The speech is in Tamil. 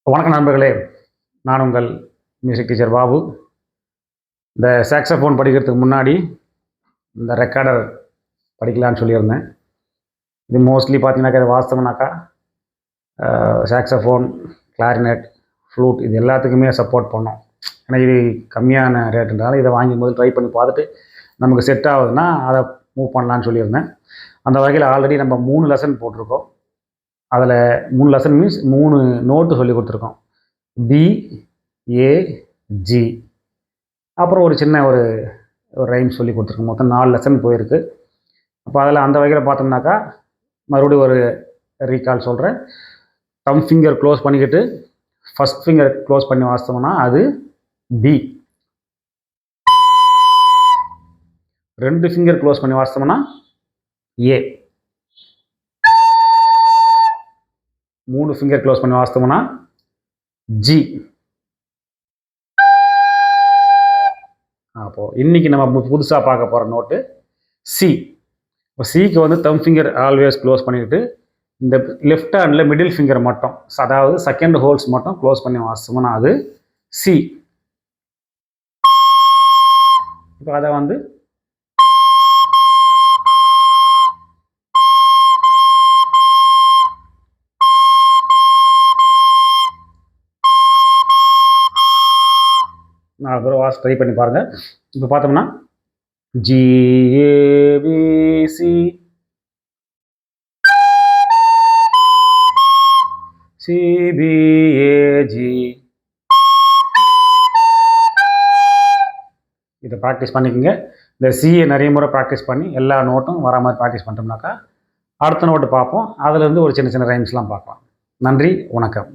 வணக்கம் நண்பர்களே, நான் உங்கள் மியூசிக் டீச்சர் பாபு. இந்த சாக்ஸோஃபோன் படிக்கிறதுக்கு முன்னாடி இந்த ரெக்கார்டர் படிக்கலான்னு சொல்லியிருந்தேன். இது மோஸ்ட்லி பார்த்தீங்கன்னாக்கா இது வாஸ்தவனாக்கா சாக்ஸோஃபோன், கிளாரினெட், ஃப்ளூட் இது எல்லாத்துக்குமே சப்போர்ட் பண்ணோம். ஏன்னா இது கம்மியான ரேட்டுன்றதால இதை வாங்கி முதல் ட்ரை பண்ணி பார்த்துட்டு நமக்கு செட் ஆகுதுன்னா அதை மூவ் பண்ணலான்னு சொல்லியிருந்தேன். அந்த வகையில் ஆல்ரெடி நம்ம 3 லெசன் போட்டிருக்கோம். அதில் 3 லெசன் மீன்ஸ் 3 நோட்டு சொல்லி கொடுத்துருக்கோம். பி, ஏ, ஜி. அப்புறம் ஒரு சின்ன ஒரு ரைம் சொல்லி கொடுத்துருக்கோம். மொத்தம் 4 லெசன் போயிருக்கு. அப்போ அதில் அந்த வகையில் பார்த்தோம்னாக்கா மறுபடியும் ஒரு ரீகால் சொல்கிறேன். தம் ஃபிங்கர் க்ளோஸ் பண்ணிக்கிட்டு ஃபஸ்ட் ஃபிங்கர் க்ளோஸ் பண்ணி வாசித்தோம்னா அது பி. 2 ஃபிங்கர் க்ளோஸ் பண்ணி வாசித்தோம்னா ஏ. 3 ஃபிங்கர் க்ளோஸ் பண்ணி வாசித்தோம்னா ஜி. அப்போது இன்றைக்கி நம்ம புதுசாக பார்க்க போகிற நோட்டு சி. இப்போ சிக்கு வந்து தம் ஃபிங்கர் ஆல்வேஸ் க்ளோஸ் பண்ணிக்கிட்டு இந்த லெஃப்ட் ஹேண்டில் மிடில் ஃபிங்கர் மட்டும், அதாவது செகண்ட் ஹோல்ஸ் மட்டும் க்ளோஸ் பண்ணி வாசித்தோம்னா அது சி. இப்போ அதை வந்து நான் ஒரு வாட்ச் ட்ரை பண்ணி பாருங்கள். இப்போ பார்த்தோம்னா ஜிஏபிசி சிபிஏஜி. இதை ப்ராக்டிஸ் பண்ணிக்கோங்க. இந்த சிஏ நிறைய முறை ப்ராக்டிஸ் பண்ணி எல்லா நோட்டும் வர மாதிரி ப்ராக்டிஸ் பண்ணிட்டோம்னாக்கா அடுத்த நோட்டு பார்ப்போம். அதிலேருந்து ஒரு சின்ன சின்ன ரைம்ஸ்லாம் பார்க்கலாம். நன்றி, வணக்கம்.